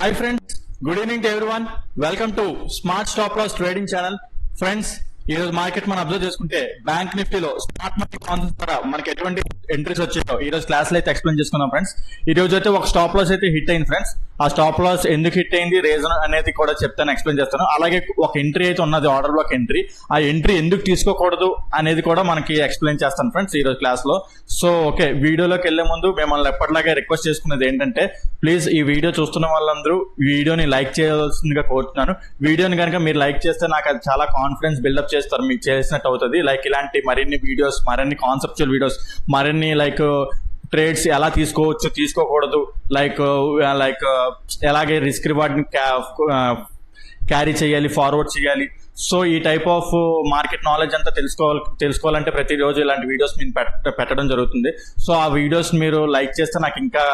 Hi friends, good evening to everyone. Welcome to Smart Stop Loss Trading Channel. Friends, ఈ రోజు market మనం observe చేసుకుంటే bank నిఫ్టీలో stock market concept ద్వారా మనకి ఎటువంటి ఎంట్రీస్ వచ్చాయో ఈ రోజు క్లాస్ లో అయితే ఎక్స్ప్లెయిన్ చేసుకున్నాం ఫ్రెండ్స్. ఈ రోజు అయితే ఒక స్టాప్ లాస్ అయితే హిట్ అయింది ఫ్రెండ్స్. ఆ స్టాప్ లాస్ ఎందుకు హిట్ అయింది, రీజన్ అనేది కూడా చెప్తాను, ఎక్స్ప్లెయిన్ చేస్తాను. అలాగే ఒక ఎంట్రీ అయితే ఉన్నది, ఆర్డర్ బ్లాక్ ఎంట్రీ. ఆ ఎంట్రీ ఎందుకు తీసుకోకూడదు అనేది కూడా మనకి ఎక్స్ప్లెయిన్ చేస్తాను ఫ్రెండ్స్ ఈ రోజు క్లాస్ లో. సో ఓకే, వీడియోలోకి వెళ్లే ముందు మిమ్మల్ని ఎప్పటిలాగే రిక్వెస్ట్ చేసుకునేది ఏంటంటే, ప్లీజ్ ఈ వీడియో చూస్తున్న వాళ్ళందరూ వీడియోని లైక్ చేయవలసిందిగా కోరుతున్నాను. వీడియోని కనుక మీరు లైక్ చేస్తే నాకు అది చాలా కాన్ఫిడెన్స్ బిల్డప్ చేస్తారు, మీకు చేసినట్టు అవుతుంది. లైక్ ఇలాంటి మరిన్ని వీడియోస్, మరిన్ని కాన్సెప్చువల్ వీడియోస్, మరిన్ని లైక్ ట్రేడ్స్ ఎలా తీసుకోవచ్చు, తీసుకోకూడదు, లైక్ ఎలాగే రిస్క్ రివార్డ్ ని క్యారీ చేయాలి, ఫార్వర్డ్ చేయాలి. సో ఈ టైప్ ఆఫ్ మార్కెట్ నాలెడ్జ్ అంతా తెలుసుకోవాలంటే ప్రతిరోజు ఇలాంటి వీడియోస్ నేను పెట్టడం జరుగుతుంది. సో ఆ వీడియోస్ మీరు లైక్ చేస్తే నాకు ఇంకా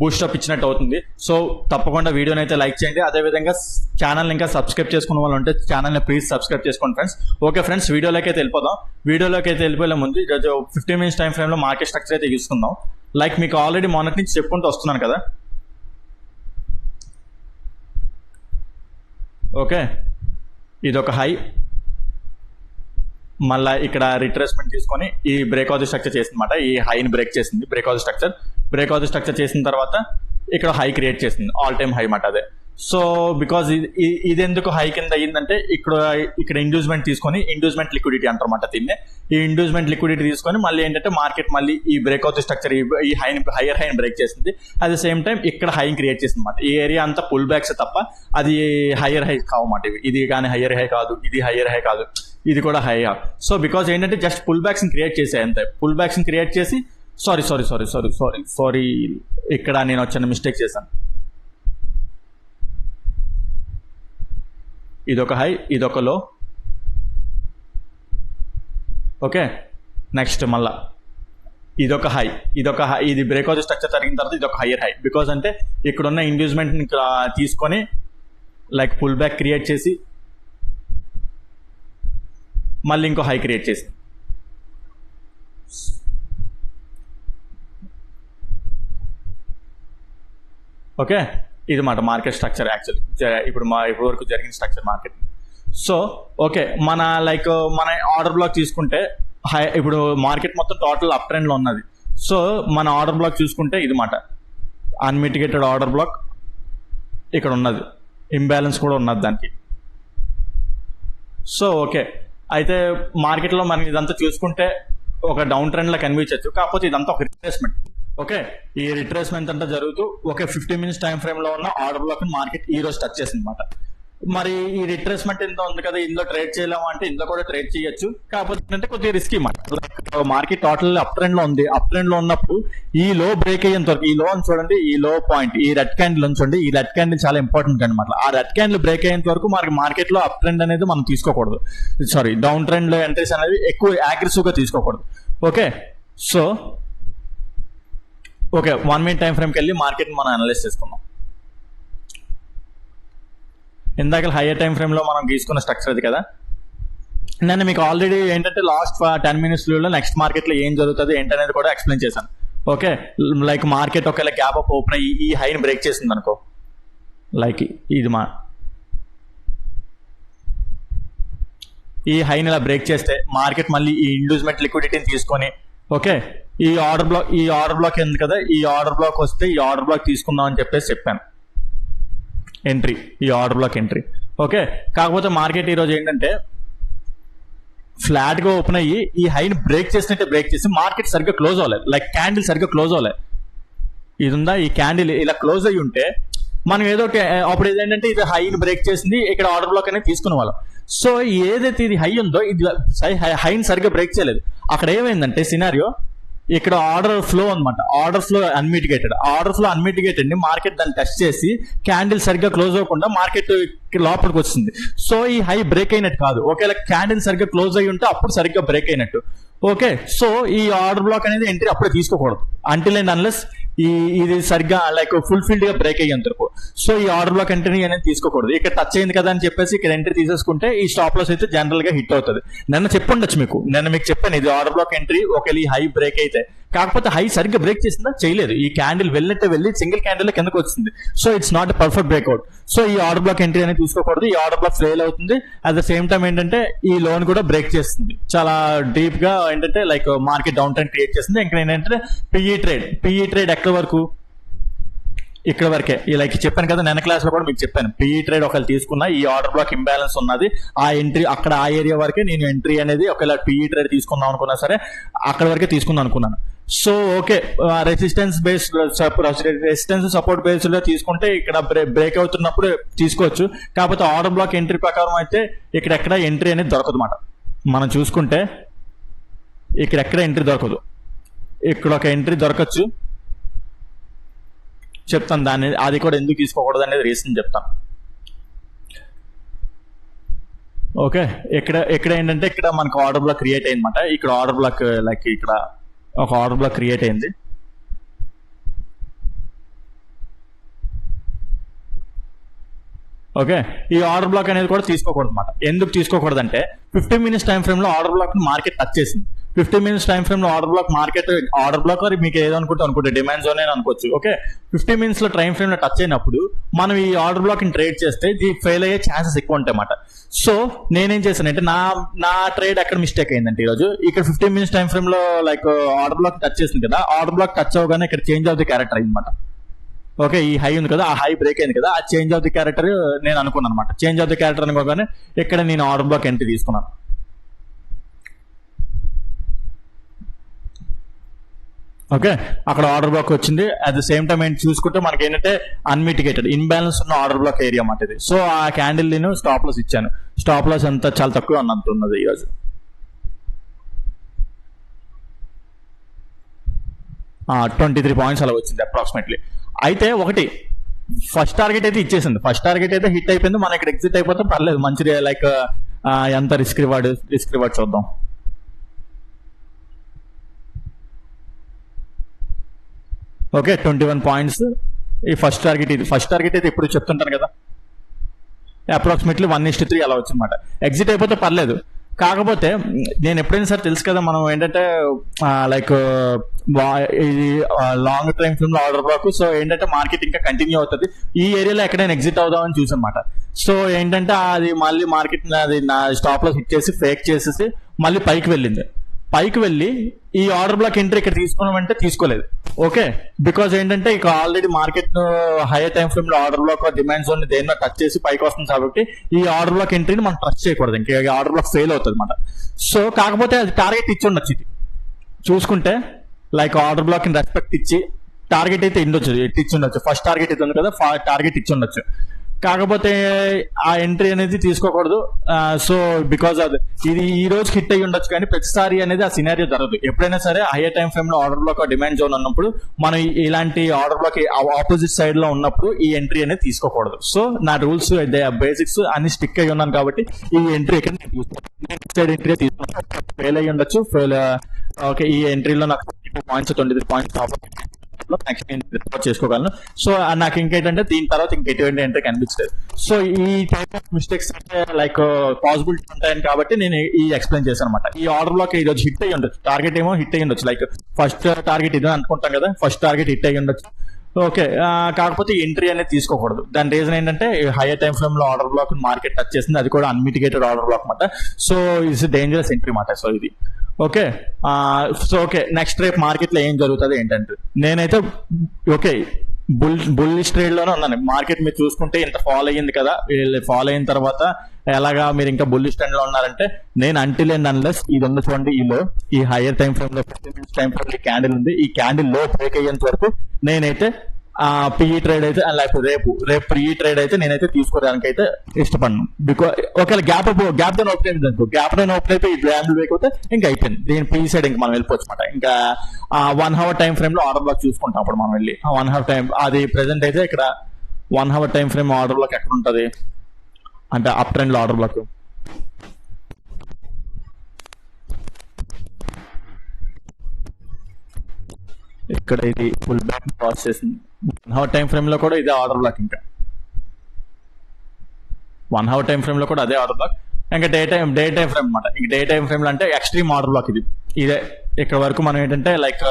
బూస్టప్ ఇచ్చినట్టు అవుతుంది. సో తప్పకుండా వీడియోని అయితే లైక్ చేయండి. అదేవిధంగా ఛానల్ ఇంకా సబ్స్క్రైబ్ చేసుకున్న వాళ్ళు ఉంటే ఛానల్ని ప్లీజ్ సబ్స్క్రైబ్ చేసుకోండి ఫ్రెండ్స్. ఓకే ఫ్రెండ్స్, వీడియోలోకి అయితే వెళ్ళిపోదాం. వీడియోలోకి అయితే వెళ్ళిపోయే ముందు ఈరోజు 15 minutes టైం ఫ్రేమ్లో మార్కెట్ స్ట్రక్చర్ అయితే తీసుకుందాం. లైక్ మీకు ఆల్రెడీ మొన్నటి నుంచి చెప్పుకుంటూ వస్తున్నాను కదా. ఓకే, ఇదొక హై, మళ్ళీ ఇక్కడ రిట్రేస్మెంట్ తీసుకొని ఈ బ్రేక్ ఆఫ్ ది స్ట్రక్చర్ చేసిందన్నమాట. ఈ హైని బ్రేక్ చేసింది, బ్రేక్ ఆఫ్ ది స్ట్రక్చర్ చేసిన తర్వాత ఇక్కడ హై క్రియేట్ చేసింది, ఆల్ టైమ్ హై మాట అదే. సో బికాజ్ ఇది ఎందుకు హై కింద అయ్యిందంటే, ఇక్కడ ఇండ్యూస్మెంట్ తీసుకొని, ఇండ్యూస్మెంట్ లిక్విడిటీ అంటారన్నమాట దీన్ని. ఈ ఇండ్యూస్మెంట్ లిక్విడిటీ తీసుకొని మళ్ళీ ఏంటంటే మార్కెట్ మళ్ళీ ఈ బ్రేక్ ఆఫ్ ది స్ట్రక్చర్, ఈ హైయర్ హైని బ్రేక్ చేసింది. అట్ ద సేమ్ టైం ఇక్కడ హై క్రియేట్ చేసింది అనమాట. ఈ ఏరియా అంతా పుల్ బ్యాక్స్ తప్ప అది హైయర్ హై కావన్నమాట. ఇది కానీ హైయర్ హై కాదు, ఇది హైయర్ హై కాదు, ఇది కూడా హై. సో బికాజ్ ఏంటంటే జస్ట్ పుల్ బ్యాక్స్ క్రియేట్ చేసాయి అంతే. పుల్ బ్యాక్స్ క్రియేట్ చేసి సారీ ఇక్కడ నేను వచ్చిన మిస్టేక్ చేశాను. ఇదొక హై, ఇదొక లో. ఓకే, నెక్స్ట్ మళ్ళా ఇదొక హై, ఇది బ్రేక్ ఆఫ్ స్ట్రక్చర్ జరిగిన తర్వాత ఇదొక హైయర్ హై. బికాజ్ అంటే ఇక్కడున్న ఇండ్యూస్మెంట్ తీసుకొని లైక్ పుల్ బ్యాక్ క్రియేట్ చేసి మళ్ళీ ఇంకో హై క్రియేట్ చేసి, ఓకే, ఇది మాట మార్కెట్ స్ట్రక్చర్ యాక్చువల్లీ ఇప్పుడు వరకు జరిగిన స్ట్రక్చర్ మార్కెట్. సో ఓకే, మన ఆర్డర్ బ్లాక్ తీసుకుంటే ఇప్పుడు మార్కెట్ మొత్తం టోటల్ అప్ ట్రెండ్ లో ఉన్నది. సో మన ఆర్డర్ బ్లాక్ చూసుకుంటే ఇది మాట అన్మిటిగేటెడ్ ఆర్డర్ బ్లాక్ ఇక్కడ ఉన్నది, ఇంబ్యాలెన్స్ కూడా ఉన్నది దానికి. సో ఓకే, అయితే మార్కెట్లో మనం ఇదంతా చూసుకుంటే ఒక డౌన్ ట్రెండ్ లా కనిపించవచ్చు, కాకపోతే ఇదంతా ఒక రిట్రేస్మెంట్. ఓకే, ఈ రిట్రేస్మెంట్ అంతా జరుగుతూ ఒక 15 minutes టైం ఫ్రేమ్ లో ఉన్న ఆర్డర్ బ్లాక్ మార్కెట్ ఈ రోజు టచ్ చేసింది అనమాట. మరి ఈ రిట్రేస్మెంట్ ఎంత ఉంది కదా, ఇందులో ట్రేడ్ చేయలేము అంటే ఇందులో కూడా ట్రేడ్ చేయొచ్చు, కాకపోతే ఏంటంటే కొద్దిగా risky market total up trend లో ఉంది. అప్ ట్రెండ్ లో ఉన్నప్పుడు ఈ లో బ్రేక్ అయ్యేంత వరకు, ఈ లో అని చూడండి, ఈ లో పాయింట్, ఈ రెడ్ క్యాండిల్ ఉంచండి. ఈ రెడ్ క్యాండిల్ చాలా ఇంపార్టెంట్ అనమాట. ఆ రెడ్ క్యాండిల్ బ్రేక్ అయ్యేంత వరకు మనకి మార్కెట్ లో అప్ ట్రెండ్ అనేది మనం తీసుకోకూడదు, డౌన్ ట్రెండ్ లో ఎంట్రీస్ అనేది ఎక్కువ అగ్రెసివ్ గా తీసుకోకూడదు. Okay, so okay, 1 minute time ఫ్రేమ్కి వెళ్ళి మార్కెట్ మనం అనలైజ్ చేసుకుందాం. ఇందాక హైయర్ టైం ఫ్రేమ్ లో మనం గీసుకున్న స్ట్రక్చర్ అది కదా. నేను మీకు ఆల్రెడీ ఏంటంటే లాస్ట్ 10 minutes నెక్స్ట్ మార్కెట్ లో ఏం జరుగుతుంది ఏంటనేది కూడా ఎక్స్ప్లెయిన్ చేశాను. ఓకే, లైక్ మార్కెట్ ఒకవేళ గ్యాప్ అప్ ఓపెన్ అయ్యి ఈ హైని బ్రేక్ చేసింది అనుకో, లైక్ ఇది ఈ హైని ఇలా బ్రేక్ చేస్తే మార్కెట్ మళ్ళీ ఈ ఇండ్యూస్మెంట్ లిక్విడిటీని తీసుకొని, ఓకే, ఈ ఆర్డర్ బ్లాక్ ఉంది కదా, ఈ ఆర్డర్ బ్లాక్ వస్తే ఈ ఆర్డర్ బ్లాక్ తీసుకుందాం అని చెప్పాను, ఎంట్రీ, ఈ ఆర్డర్ బ్లాక్ ఎంట్రీ. ఓకే, కాకపోతే మార్కెట్ ఈరోజు ఏంటంటే ఫ్లాట్ గా ఓపెన్ అయ్యి ఈ హైని బ్రేక్ చేసినట్టే బ్రేక్ చేసి మార్కెట్ సరిగ్గా క్లోజ్ అవ్వలేదు, లైక్ క్యాండిల్ సరిగ్గా క్లోజ్ అవ్వలేదు. ఇది ఉందా, ఈ క్యాండిల్ ఇలా క్లోజ్ అయ్యి ఉంటే మనం ఏదో అప్పుడు ఏదంటే ఇది హైని బ్రేక్ చేసింది, ఇక్కడ ఆర్డర్ బ్లాక్ అనేది తీసుకునే వాళ్ళం. సో ఏదైతే ఇది హై ఉందో ఇది హైని సరిగ్గా బ్రేక్ చేయలేదు. అక్కడ ఏమైందంటే సినారియో, ఇక్కడ ఆర్డర్ ఫ్లో అనమాట, ఆర్డర్ ఫ్లో అన్మిటిగేటెడ్ ని మార్కెట్ దాన్ని టచ్ చేసి క్యాండిల్ సరిగ్గా క్లోజ్ అవ్వకుండా మార్కెట్ లోపలికి వచ్చింది. సో ఈ హై బ్రేక్ అయినట్టు కాదు. ఒకవేళ క్యాండిల్ సరిగ్గా క్లోజ్ అయ్యి ఉంటే అప్పుడు సరిగ్గా బ్రేక్ అయినట్టు. ఓకే, సో ఈ ఆర్డర్ బ్లాక్ అనేది ఎంట్రీ అప్పుడే తీసుకోకూడదు, అంటిల్ అండ్ అన్లెస్ ఇది సరిగ్గా లైక్ ఫుల్ఫిల్డ్ గా బ్రేక్ అయ్యేంత వరకు. సో ఈ ఆర్డర్ బ్లాక్ ఎంట్రీ అనేది తీసుకోకూడదు. ఇక్కడ టచ్ అయింది కదా అని చెప్పేసి ఇక్కడ ఎంట్రీ తీసేసుకుంటే ఈ స్టాప్ లాస్ అయితే జనరల్ గా హిట్ అవుతుంది. నిన్న చెప్పుండొచ్చు మీకు, నిన్న మీకు చెప్పాను ఇది ఆర్డర్ బ్లాక్ ఎంట్రీ ఒకవేళ ఈ హై బ్రేక్ అయితే కాకపోతే హై సరిగ్గా బ్రేక్ చేసిందా, చేయలేదు. ఈ క్యాండిల్ వెళ్ళినట్టే వెళ్ళి సింగిల్ క్యాండిల్ కిందకు వచ్చింది. So it's not perfect breakout. So ఈ ఆర్డర్ బ్లాక్ ఎంట్రీ అనేది తీసుకోకూడదు. ఈ ఆర్డర్ బ్లాక్ ఫెయిల్ అవుతుంది. అట్ ద సేమ్ టైం ఏంటంటే ఈ లోన్ కూడా బ్రేక్ చేస్తుంది. చాలా డీప్ గా ఏంటంటే like market down trend create చేస్తుంది. ఇంకా ఏంటంటే పిఈ ట్రేడ్ ఎక్కడ వరకు, ఇక్కడ వరకే. లైక్ చెప్పాను కదా, నిన్న క్లాస్ లో కూడా మీకు చెప్పాను, పిఈ ట్రేడ్ ఒకవేళ తీసుకున్నా ఈ ఆర్డర్ బ్లాక్ ఇంబ్యాలెన్స్ ఉన్నది, ఆ ఎంట్రీ అక్కడ ఆ ఏరియా వరకే నేను ఎంట్రీ అనేది ఒకవేళ పిఈ ట్రేడ్ తీసుకుందాం అనుకున్నా సరే అక్కడ వరకే తీసుకుందాం అనుకున్నాను. So okay, resistance support based లో తీసుకుంటే ఇక్కడ బ్రేక్ అవుతున్నప్పుడు తీసుకోవచ్చు. కాకపోతే ఆర్డర్ బ్లాక్ ఎంట్రీ ప్రకారం అయితే ఇక్కడెక్కడ ఎంట్రీ అనేది దొరకదు అన్నమాట. మనం చూసుకుంటే ఇక్కడెక్కడ ఎంట్రీ దొరకదు. ఇక్కడ ఒక ఎంట్రీ దొరకచ్చు, చెప్తాను దాన్ని, అది కూడా ఎందుకు తీసుకోకూడదు అనేది రీజన్ చెప్తాను. ఓకే, ఇక్కడ ఏంటంటే ఇక్కడ మనకు ఆర్డర్ బ్లాక్ క్రియేట్ అయిందన్నమాట. ఇక్కడ ఆర్డర్ బ్లాక్ లైక్ ఇక్కడ ఒక ఆర్డర్ బ్లాక్ క్రియేట్ అయింది. ఓకే, ఈ ఆర్డర్ బ్లాక్ అనేది కూడా తీసుకోకూడదు అనమాట. ఎందుకు తీసుకోకూడదు అంటే 15 minutes టైం ఫ్రేమ్ లో ఆర్డర్ బ్లాక్ మార్కెట్ టచ్ చేసింది. 15 minutes టైం ఫ్రేమ్ లో ఆర్డర్ బ్లాక్ మీకు ఏదనుకుంటే డిమాండ్ జోన్ అని అనుకోవచ్చు. ఓకే, 15 minutes లో టైం ఫ్రేమ్ లో టచ్ అయినప్పుడు మనం ఈ ఆర్డర్ బ్లాక్ ని ట్రేడ్ చేస్తే ఇది ఫెయిల్ అయ్యే ఛాన్సెస్ ఎక్కువ ఉంటాయి అన్నమాట. సో నేనేం చేశానంటే నా ట్రేడ్ ఎక్కడ మిస్టేక్ అయిందంటే ఈరోజు ఇక్కడ 15 minutes టైం ఫ్రేమ్ లో లైక్ ఆర్డర్ బ్లాక్ టచ్ చేసింది కదా, ఆర్డర్ బ్లాక్ టచ్ అవగానే ఇక్కడ చేంజ్ ఆఫ్ ది క్యారెక్టర్ అయింది అనమాట. ఓకే, ఈ హై ఉంది కదా, ఆ హై బ్రేక్ అయింది కదా, ఆ చేంజ్ ఆఫ్ ది క్యారెక్టర్ నేను అనుకున్నాను అనమాట. చేంజ్ ఆఫ్ ది క్యారెక్టర్ అనుకోగానే ఇక్కడ నేను ఆర్డర్ బ్లాక్ ఎంట్రీ తీసుకున్నాను. ఓకే, అక్కడ ఆర్డర్ బ్లాక్ వచ్చింది. అట్ ద సేమ్ టైం ఏంటి చూసుకుంటే మనకి ఏంటంటే అన్మిటిగేటెడ్ ఇన్బ్యాలెన్స్ ఉన్న ఆర్డర్ బ్లాక్ ఏరియా అన్నమాట ఇది. సో ఆ క్యాండిల్ నేను స్టాప్ లాస్ ఇచ్చాను. స్టాప్ లాస్ అంతా చాలా తక్కువ ఉన్నది ఈరోజు. $23 అలా వచ్చింది అప్రాక్సిమేట్లీ. అయితే ఒకటి ఫస్ట్ టార్గెట్ అయితే ఇచ్చేసింది, ఫస్ట్ టార్గెట్ అయితే హిట్ అయిపోయింది. మనం ఇక్కడ ఎగ్జిట్ అయిపోతే పర్లేదు, మంచిది. లైక్ ఎంత రిస్క్ రివార్డ్ చూద్దాం. ఓకే, 21 points ఈ ఫస్ట్ టార్గెట్. ఇది ఫస్ట్ టార్గెట్ అయితే ఇప్పుడు చెప్తుంటాను కదా, అప్రాక్సిమేట్లీ 1:3 అలా వచ్చిందన్నమాట. ఎగ్జిట్ అయిపోతే పర్లేదు. కాకపోతే నేను ఎప్పుడైనా సరే తెలుసు కదా, మనం ఏంటంటే లైక్ ఇది లాంగ్ టైం ఫ్రేమ్ లో ఆర్డర్ బ్లాక్. సో ఏంటంటే మార్కెట్ ఇంకా కంటిన్యూ అవుతుంది. ఈ ఏరియాలో ఎక్కడైనా ఎగ్జిట్ అవుదామని చూసనమాట. సో ఏంటంటే అది మళ్ళీ మార్కెట్ అది నా స్టాప్ లో హిట్ చేసి ఫేక్ చేసేసి మళ్ళీ పైకి వెళ్ళింది. పైకి వెళ్ళి ఈ ఆర్డర్ బ్లాక్ ఎంట్రీ ఇక్కడ తీసుకున్నామంటే తీసుకోలేదు. ఓకే, బికాజ్ ఏంటంటే ఇక already market hire time frame లో ఆర్డర్ బ్లాక్ డిమాండ్ జోన్ దేనిలో టచ్ చేసి పైకి వస్తుంది కాబట్టి ఈ ఆర్డర్ బ్లాక్ ఎంట్రీని మనం ట్రస్ట్ చేయకూడదు. ఇంకా ఆర్డర్ బ్లాక్ ఫెయిల్ అవుతుంది అనమాట. సో కాకపోతే అది టార్గెట్ ఇచ్చి ఉండొచ్చు. ఇది చూసుకుంటే లైక్ ఆర్డర్ బ్లాక్ ని రెస్పెక్ట్ ఇచ్చి టార్గెట్ అయితే ఇచ్చి ఉండొచ్చు. ఫస్ట్ టార్గెట్ ఇది ఉంది కదా, టార్గెట్ ఇచ్చి ఉండొచ్చు. కాకపోతే ఆ ఎంట్రీ అనేది తీసుకోకూడదు. సో బికాజ్ ఇది ఈ రోజు హిట్ అయ్యి ఉండొచ్చు, కానీ ప్రతిసారి అనేది ఆ సినారియో జరగదు. ఎప్పుడైనా సరే హైయర్ టైం ఫ్రేమ్ లో ఆర్డర్ బ్లాక్ డిమాండ్ జోన్ ఉన్నప్పుడు మనం ఇలాంటి ఆర్డర్ బ్లాక్ ఆపోజిట్ సైడ్ లో ఉన్నప్పుడు ఈ ఎంట్రీ అనేది తీసుకోకూడదు. సో నా రూల్స్ బేసిక్స్ అన్ని స్టిక్ అయ్యి ఉన్నాను కాబట్టి ఈ ఎంట్రీ సైడ్ ఎంట్రీ తీసుకున్నాను. ఫెయిల్ అయ్యి ఉండొచ్చు. ఓకే, ఈ ఎంట్రీలో నాకు 23 points రిపోర్ట్ చేసుకోగలను. సో నాకు ఇంకేంటంటే దీని తర్వాత ఇంకెటువంటి ఎంట్రీ కనిపించలేదు. సో ఈ టైప్ ఆఫ్ మిస్టేక్స్ అంటే లైక్ పాసిబిలిటీ ఉంటాయని కాబట్టి నేను ఈ ఎక్స్ప్లెయిన్ చేశాను అనమాట. ఈ ఆర్డర్ బ్లాక్ ఈ రోజు హిట్ అయ్యి ఉండొచ్చు, టార్గెట్ ఏమో హిట్ అయ్యి ఉండొచ్చు. లైక్ ఫస్ట్ టార్గెట్ ఇదే అనుకుంటాం కదా, ఫస్ట్ టార్గెట్ హిట్ అయ్యి ఉండొచ్చు. ఓకే, కాకపోతే ఎంట్రీ అనేది తీసుకోకూడదు. దాని రీజన్ ఏంటంటే హైయర్ టైం ఫ్రేమ్ లో ఆర్డర్ బ్లాక్ మార్కెట్ టచ్ చేసింది, అది కూడా అన్మిటిగేటెడ్ ఆర్డర్ బ్లాక్ అనమాట. సో ఇట్స్ డేంజరస్ ఎంట్రీ మాట. సో ఇది ఓకే. సో ఓకే, నెక్స్ట్ రేపు మార్కెట్ లో ఏం జరుగుతుంది ఏంటంటే నేనైతే ఓకే బుల్లిష్ ట్రేడ్ లోనే ఉన్నాను. మార్కెట్ మీరు చూసుకుంటే ఇంత ఫాలో అయ్యింది కదా, ఫాలో అయిన తర్వాత ఎలాగా మీరు ఇంకా బుల్లిష్ ట్రెండ్ లో ఉన్నారంటే నేను అంటిల్ అండ్ అన్లెస్ ఇది ఉంది చూడండి, ఈ హైయర్ టైం ఫ్రేమ్ లో 15 minutes టైం ఫ్రేమ్ ఈ క్యాండిల్ ఉంది, ఈ క్యాండిల్ లో బ్రేక్ అయ్యేంత వరకు నేనైతే పిఈ ట్రేడ్ అయితే లేకపోతే రేపు పిఈ ట్రేడ్ అయితే నేనైతే తీసుకోవడానికి అయితే ఇష్టపడను. బికాజ్ ఒకవేళ గ్యాప్ దాని ఓపెన్ అయింది అనుకో, గ్యాప్ దాని ఓపెన్ అయిపోయి ఈ బ్రాండ్ లేకపోతే ఇంకా అయిపోయింది. దీని పిఈ సైడ్ ఇంకా మనం వెళ్ళిపోవచ్చు అనమాట. ఇంకా 1 hour టైం ఫ్రేమ్ లో ఆర్డర్ బ్లాక్ చూసుకుంటాం. అప్పుడు మనం వెళ్ళి 1 hour టైం అది ప్రెసెంట్ అయితే ఇక్కడ 1 hour time frame order black ఎక్కడ ఉంటుంది అంటే అప్ ట్రెండ్ లో ఆర్డర్ బ్లాక్ ఇక్కడ ఇది ఫుల్ బ్యాక్ క్రాస్ చేసింది. 1 hour టైం ఫ్రేమ్ లో కూడా ఇదే ఆర్డర్ బ్లాక్. ఇంకా 1 hour టైం ఫ్రేమ్ లో కూడా అదే ఆర్డర్ బ్లాక్. ఇంకా డే టైం ఫ్రేమ్ అనమాట. ఇంకా డే టైం ఫ్రేమ్ లో అంటే ఎక్స్ట్రీమ్ ఆర్డర్ బ్లాక్ ఇదే. ఇక్కడ వరకు మనం ఏంటంటే లైక్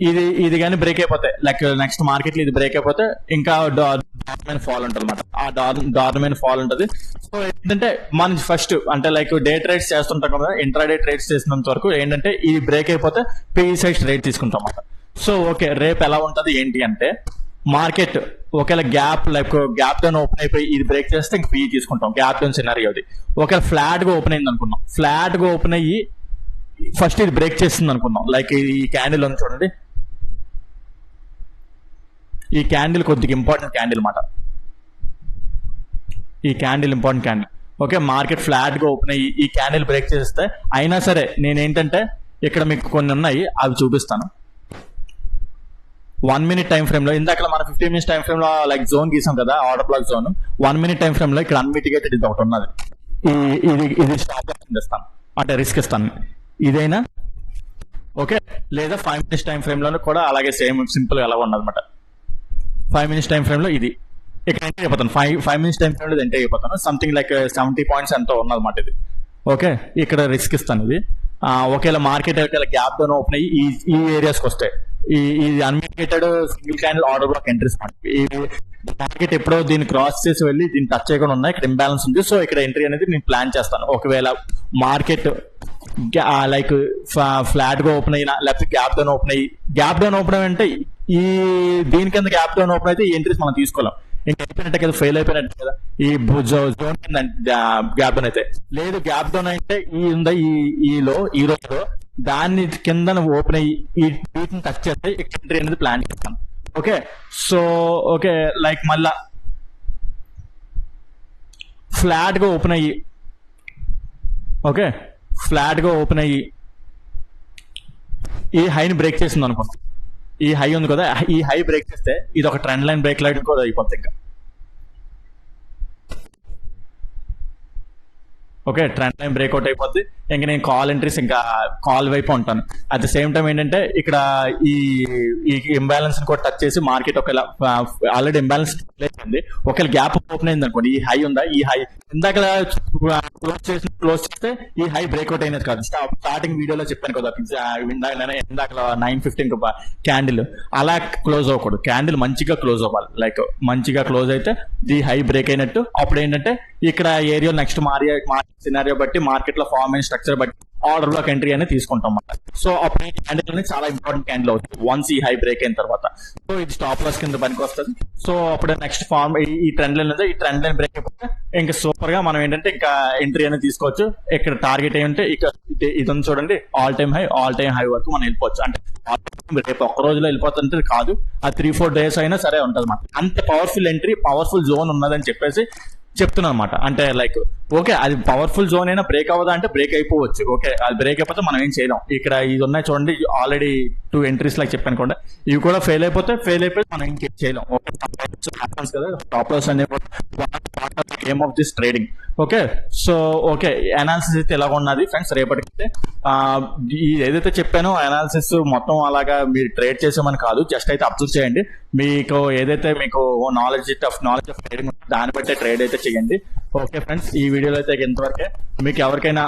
ఇది కానీ బ్రేక్ అయిపోతే లైక్ నెక్స్ట్ మార్కెట్ లో ఇది బ్రేక్ అయిపోతే ఇంకా దారుణమైన ఫాల్ ఉంటుంది అనమాట. ఆ దారుణమైన ఫాల్ ఉంటుంది. సో ఏంటంటే మనం ఫస్ట్ అంటే లైక్ డే ట్రేడ్స్ చేస్తుంటాం కదా, ఇంట్రాడే ట్రేడ్స్ చేసినంత వరకు ఏంటంటే ఇది బ్రేక్ అయిపోతే పిఈ సైడ్ ట్రేడ్ తీసుకుంటాం అన్నమాట. సో ఓకే, రేపు ఎలా ఉంటది ఏంటి అంటే మార్కెట్ ఒకవేళ గ్యాప్ డౌన్ ఓపెన్ అయిపోయి ఇది బ్రేక్ చేస్తే ఇంక పిఈ తీసుకుంటాం. గ్యాప్ డౌన్ సినారియో అది. ఒకవేళ ఫ్లాట్ గా ఓపెన్ అయింది అనుకున్నాం, ఫ్లాట్ గా ఓపెన్ అయ్యి ఫస్ట్ ఇది బ్రేక్ చేస్తుంది అనుకుందాం. లైక్ ఈ క్యాండిల్ ఉంది చూడండి, ఈ క్యాండిల్ కొద్దిగా ఇంపార్టెంట్ క్యాండిల్ అన్నమాట. ఈ candle important candle. Okay, market flat గా ఓపెన్ అయ్యి ఈ క్యాండిల్ బ్రేక్ చేస్తే అయినా సరే నేనేంటంటే ఇక్కడ మీకు కొన్ని ఉన్నాయి అవి చూపిస్తాను. 1 minute టైం ఫ్రేమ్ లో ఇందాక మనం 15 minutes టైం ఫ్రేమ్ లో లైక్ జోన్ గీసాం కదా, order black zone. 1 minute time frame లో ఇక్కడ అన్మిటిగేటెడ్ ఇది ఒకటి ఉన్నది. ఇది స్టాప్ లాస్ ఇస్తాను అంటే రిస్క్ ఇస్తాను ఇదైనా. ఓకే, లేదా 5 minutes టైం ఫ్రేమ్ లో కూడా అలాగే సేమ్ సింపుల్ ఎలా ఉన్నది అనమాట. 5 minutes టైం ఫ్రేమ్ లో ఇది ఇక్కడ ఎంటర్ అయిపోతాను. 5 minutes టైం ఫ్రేమ్ లో ఎంటర్ అయిపోతాను. సంథింగ్ లైక్ 70 points ఎంతో ఉన్నదన్నమాట ఇది. ఓకే, ఇక్కడ రిస్క్ ఇస్తాను ఇది. ఒకవేళ మార్కెట్ ఒకవేళ గ్యాప్ డౌన్ ఓపెన్ అయ్యి ఈ ఏరియాస్కి వస్తాయి, ఈ unmitigated single candle order block entries market ఎప్పుడో దీన్ని క్రాస్ చేసి వెళ్ళి దీన్ని టచ్ చేయకుండా ఉన్నాయి, ఇక్కడ ఇంబ్యాలెన్స్ ఉంది. సో ఇక్కడ ఎంట్రీ అనేది నేను ప్లాన్ చేస్తాను. ఒకవేళ మార్కెట్ లైక్ ఫ్లాట్ గా ఓపెన్ అయినా లేకపోతే గ్యాప్ డౌన్ ఓపెన్ అంటే ఈ దీని కింద గ్యాప్ డౌన్ ఓపెన్ అయితే ఈ ఎంట్రీస్ మనం తీసుకోలేం, ఇంకా అయిపోయినట్టే కదా, ఫెయిల్ అయిపోయినట్టు కదా. ఈ జోన్ కింద గ్యాప్ డౌన్ అయితే లేదు, గ్యాప్ డౌన్ అయితే ఈ ఉందా ఈ రోజులో దాన్ని కింద ఓపెన్ అయ్యి ఈ వీటిని టచ్ చేస్తే ఎంట్రీ అనేది ప్లాన్ చేస్తాను. ఓకే, సో ఓకే లైక్ మళ్ళా ఫ్లాట్ గా ఓపెన్ అయ్యి ఈ హైని బ్రేక్ చేసింది అనుకోండి. ఈ హై ఉంది కదా, ఈ హై బ్రేక్ చేస్తే ఇది ఒక ట్రెండ్ లైన్ బ్రేక్ లైన్ కూడా అయిపోతుంది ఇంకా. ఓకే, ట్రెండ్ లైన్ బ్రేక్అవుట్ అయిపోద్ది. ఇంకా నేను కాల్ ఎంట్రీస్ ఇంకా కాల్ వైపు ఉంటాను. అట్ ద సేమ్ టైం ఏంటంటే ఇక్కడ ఈ ఇంబ్యాలెన్స్ కూడా టచ్ చేసి మార్కెట్ ఒకవేళ ఆల్రెడీ ఇంబ్యాలెన్స్ అయింది, ఒకవేళ గ్యాప్ ఓపెన్ అయింది అనుకోండి, ఈ హై ఉందా, ఈ హై ఇందాక క్లోజ్ చేస్తే ఈ హై బ్రేక్అవుట్ అయినది కాదు. స్టార్టింగ్ వీడియోలో చెప్పాను కదా ఇందాక 9:15 క్యాండిల్ అలా క్లోజ్ అవ్వకూడదు. క్యాండిల్ మంచిగా క్లోజ్ అవ్వాలి, లైక్ మంచిగా క్లోజ్ అయితే ఈ హై బ్రేక్ అయినట్టు. అప్పుడు ఏంటంటే ఇక్కడ ఏరియా నెక్స్ట్ సినారియో బట్టి మార్కెట్ లో ఫార్మ్ అయిన స్ట్రక్చర్ బట్టి ఆర్డర్ బ్లాక్ ఎంట్రీ అనేది తీసుకుంటాం అన్నమాట. సో అప్పుడు ఈ క్యాండిల్ అనేది చాలా ఇంపార్టెంట్ క్యాండిల్ అవుతుంది వన్స్ ఈ హై బ్రేక్ అయిన తర్వాత. సో ఇది స్టాప్ లాస్ కింద పనికి వస్తుంది. సో అప్పుడు నెక్స్ట్ ఫార్మ్ ఈ ట్రెండ్ లైన్ ఈ ట్రెండ్ లైన్ బ్రేక్ అయిపోతే ఇంకా సూపర్ గా మనం ఏంటంటే ఇంకా ఎంట్రీ అనేది తీసుకోవచ్చు. ఇక్కడ టార్గెట్ ఏంటంటే ఇక ఇదని చూడండి, ఆల్ టైమ్ హై వరకు మనం వెళ్ళిపోవచ్చు. అంటే రేపు ఒక్క రోజులో వెళ్ళిపోతుంటే కాదు, ఆ 3-4 days అయినా సరే ఉంటుంది అన్నమాట. అంత పవర్ఫుల్ ఎంట్రీ, పవర్ఫుల్ జోన్ ఉన్నదని చెప్పేసి చెప్తున్నా అనమాట. అంటే లైక్ ఓకే అది పవర్ఫుల్ జోన్ అయినా బ్రేక్ అవ్వదా అంటే బ్రేక్ అయిపోవచ్చు. ఓకే, అది బ్రేక్ అయిపోతే మనం ఏం చేయలేం. ఇక్కడ ఇది ఉన్నాయి చూడండి, ఆల్రెడీ 2 ఎంట్రీస్ లాగా చెప్పాను కూడా, ఇవి కూడా ఫెయిల్ అయిపోతే మనం ఇంకేం చేయలేం. ఓకే, కదా టాప్ లాస్ అనే game of this trading. Okay, so okay analysis అయితే ఎలా ఉన్నది ఫ్రెండ్స్. రేపటికైతే ఏదైతే చెప్పానో అనాలిసిస్ మొత్తం అలాగా మీరు ట్రేడ్ చేసామని కాదు, జస్ట్ అయితే అబ్జర్వ్ చేయండి. మీకు ఏదైతే మీకు నాలెడ్జ్ ఆఫ్ ట్రేడింగ్ దాన్ని బట్టే ట్రేడ్ అయితే చేయండి. ఓకే ఫ్రెండ్స్, ఈ వీడియోలో అయితే ఇంతవరకే. మీకు ఎవరికైనా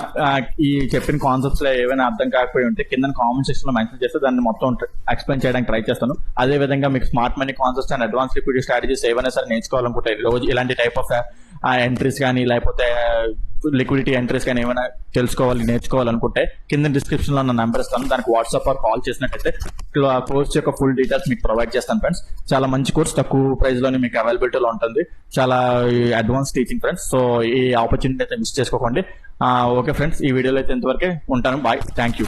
ఈ చెప్పిన కాన్సెప్ట్స్ లో ఏమైనా అర్థం కాకపోయి ఉంటే కింద కామెంట్ సెక్షన్ లో మెన్షన్ చేస్తే దాన్ని మొత్తం ఎక్స్ప్లెయిన్ చేయడానికి ట్రై చేస్తాను. అదే విధంగా మీకు smart money concepts and advance liquidity strategies ఏవైనా సరే నేర్చుకోవాలనుకుంటే రోజు ఇలాంటి టైప్ ఆఫ్ ఎంట్రీస్ కానీ లేకపోతే లిక్విడిటీ ఎంట్రీస్ కానీ ఏమైనా నేర్చుకోవాలనుకుంటే కింద డిస్క్రిప్షన్ లో నా నెంబర్ ఇస్తాను, దానికి వాట్సాప్ ఆర్ కాల్ చేసినట్టయితే కోర్స్ యొక్క ఫుల్ డీటెయిల్స్ మీకు ప్రొవైడ్ చేస్తాను ఫ్రెండ్స్. చాలా మంచి కోర్స్, తక్కువ ప్రైస్ లోనే మీకు అవైలబిలిటీలో ఉంటుంది. చాలా అడ్వాన్స్ టీచింగ్ ఫ్రెండ్స్. సో ఈ ఆపర్చునిటీ అయితే మిస్ చేసుకోకండి. ఓకే ఫ్రెండ్స్, ఈ వీడియోలో అయితే ఇంతవరకే ఉంటాను. Bye, thank you.